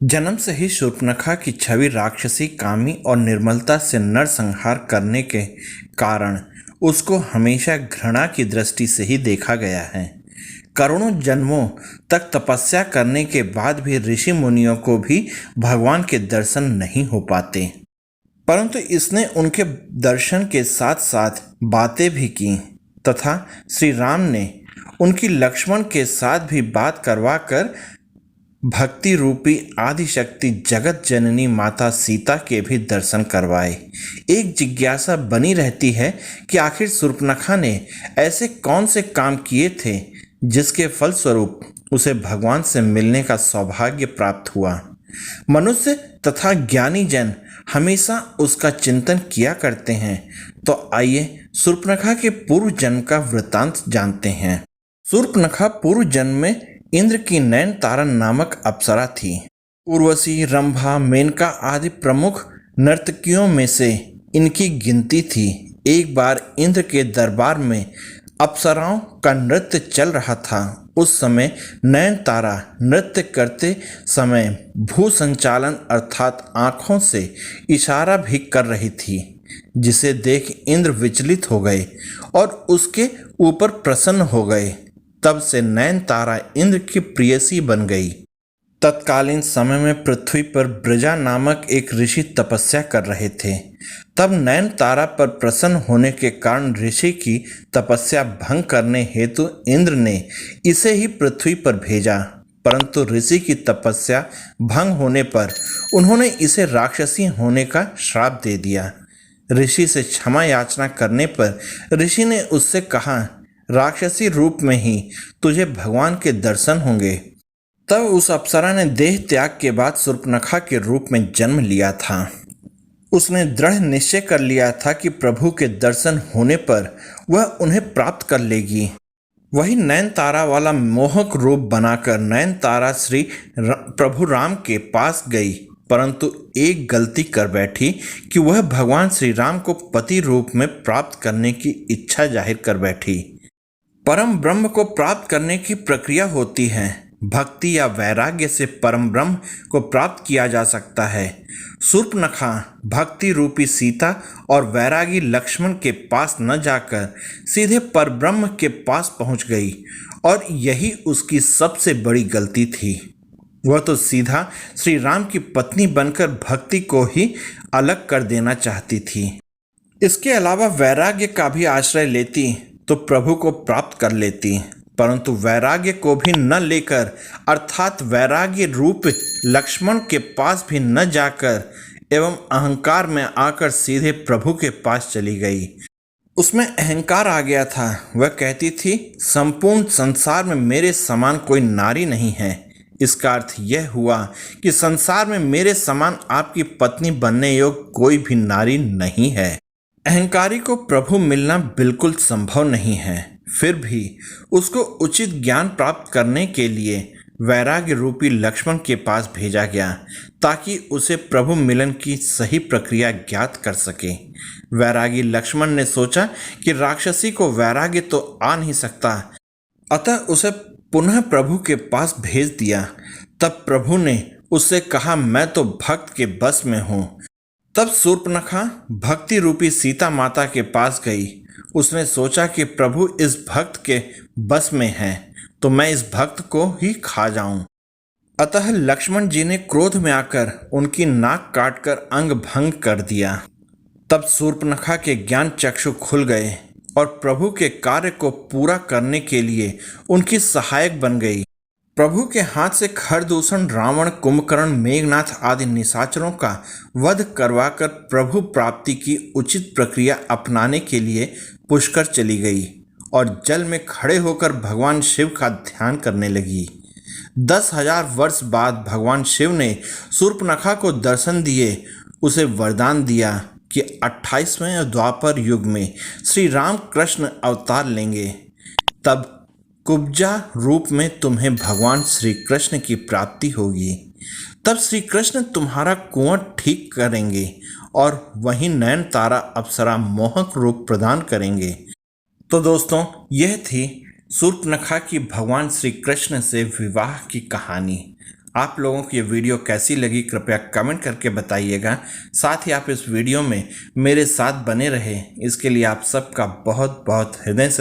जन्म से ही शूर्पणखा की छवि राक्षसी, कामी और निर्मलता से नरसंहार करने के कारण उसको हमेशा घृणा की दृष्टि से ही देखा गया है। करोड़ों जन्मों तक तपस्या करने के बाद भी ऋषि मुनियों को भी भगवान के दर्शन नहीं हो पाते, परंतु इसने उनके दर्शन के साथ साथ बातें भी की तथा श्री राम ने उनकी लक्ष्मण के साथ भी बात करवा कर भक्ति रूपी आदिशक्ति जगत जननी माता सीता के भी दर्शन करवाए। एक जिज्ञासा बनी रहती है कि आखिर शूर्पणखा ने ऐसे कौन से काम किए थे जिसके फलस्वरूप उसे भगवान से मिलने का सौभाग्य प्राप्त हुआ। मनुष्य तथा ज्ञानी जन हमेशा उसका चिंतन किया करते हैं। तो आइए शूर्पणखा के पूर्व जन्म का वृतांत जानते हैं। शूर्पणखा पूर्व जन्म में इंद्र की नयनतारा नामक अप्सरा थी। उर्वशी, रंभा, मेनका आदि प्रमुख नर्तकियों में से इनकी गिनती थी। एक बार इंद्र के दरबार में अप्सराओं का नृत्य चल रहा था। उस समय नयनतारा नृत्य करते समय भू संचालन अर्थात आँखों से इशारा भी कर रही थी, जिसे देख इंद्र विचलित हो गए और उसके ऊपर प्रसन्न हो गए। तब से नयनतारा इंद्र की प्रेयसी बन गई। तत्कालीन समय में पृथ्वी पर ब्रजा नामक एक ऋषि तपस्या कर रहे थे। तब नयनतारा पर प्रसन्न होने के कारण ऋषि की तपस्या भंग करने हेतु इंद्र ने इसे ही पृथ्वी पर भेजा, परंतु ऋषि की तपस्या भंग होने पर उन्होंने इसे राक्षसी होने का श्राप दे दिया। ऋषि से क्षमा याचना करने पर ऋषि ने उससे कहा, राक्षसी रूप में ही तुझे भगवान के दर्शन होंगे। तब उस अप्सरा ने देह त्याग के बाद शूर्पणखा के रूप में जन्म लिया था। उसने दृढ़ निश्चय कर लिया था कि प्रभु के दर्शन होने पर वह उन्हें प्राप्त कर लेगी। वही नयनतारा वाला मोहक रूप बनाकर नयनतारा श्री प्रभु राम के पास गई, परंतु एक गलती कर बैठी कि वह भगवान श्री राम को पति रूप में प्राप्त करने की इच्छा जाहिर कर बैठी। परम ब्रह्म को प्राप्त करने की प्रक्रिया होती है। भक्ति या वैराग्य से परम ब्रह्म को प्राप्त किया जा सकता है। शूर्पणखा भक्ति रूपी सीता और वैरागी लक्ष्मण के पास न जाकर सीधे परब्रह्म के पास पहुंच गई और यही उसकी सबसे बड़ी गलती थी। वह तो सीधा श्री राम की पत्नी बनकर भक्ति को ही अलग कर देना चाहती थी। इसके अलावा वैराग्य का भी आश्रय लेती तो प्रभु को प्राप्त कर लेती, परंतु वैराग्य को भी न लेकर अर्थात वैराग्य रूप लक्ष्मण के पास भी न जाकर एवं अहंकार में आकर सीधे प्रभु के पास चली गई। उसमें अहंकार आ गया था। वह कहती थी, संपूर्ण संसार में मेरे समान कोई नारी नहीं है। इसका अर्थ यह हुआ कि संसार में मेरे समान आपकी पत्नी बनने योग्य कोई भी नारी नहीं है। अहंकारी को प्रभु मिलना बिल्कुल संभव नहीं है। फिर भी उसको उचित ज्ञान प्राप्त करने के लिए वैराग्य रूपी लक्ष्मण के पास भेजा गया, ताकि उसे प्रभु मिलन की सही प्रक्रिया ज्ञात कर सके। वैरागी लक्ष्मण ने सोचा कि राक्षसी को वैराग्य तो आ नहीं सकता, अतः उसे पुनः प्रभु के पास भेज दिया। तब प्रभु ने उससे कहा, मैं तो भक्त के बस में हूँ। तब शूर्पणखा भक्ति रूपी सीता माता के पास गई। उसने सोचा कि प्रभु इस भक्त के बस में है तो मैं इस भक्त को ही खा जाऊं। अतः लक्ष्मण जी ने क्रोध में आकर उनकी नाक काटकर अंग भंग कर दिया। तब शूर्पणखा के ज्ञान चक्षु खुल गए और प्रभु के कार्य को पूरा करने के लिए उनकी सहायक बन गई। प्रभु के हाथ से खरदूषण, रावण, कुंभकर्ण, मेघनाथ आदि निशाचरों का वध करवाकर प्रभु प्राप्ति की उचित प्रक्रिया अपनाने के लिए पुष्कर चली गई और जल में खड़े होकर भगवान शिव का ध्यान करने लगी। 10,000 वर्ष बाद भगवान शिव ने शूर्पणखा को दर्शन दिए, उसे वरदान दिया कि 28वें द्वापर युग में श्री राम कृष्ण अवतार लेंगे। तब कुब्जा रूप में तुम्हें भगवान श्री कृष्ण की प्राप्ति होगी। तब श्री कृष्ण तुम्हारा कुंवर ठीक करेंगे और वहीं नयनतारा अप्सरा मोहक रूप प्रदान करेंगे। तो दोस्तों, यह थी शूर्पणखा की भगवान श्री कृष्ण से विवाह की कहानी। आप लोगों को ये वीडियो कैसी लगी कृपया कमेंट करके बताइएगा। साथ ही आप इस वीडियो में मेरे साथ बने रहे इसके लिए आप सबका बहुत बहुत हृदय से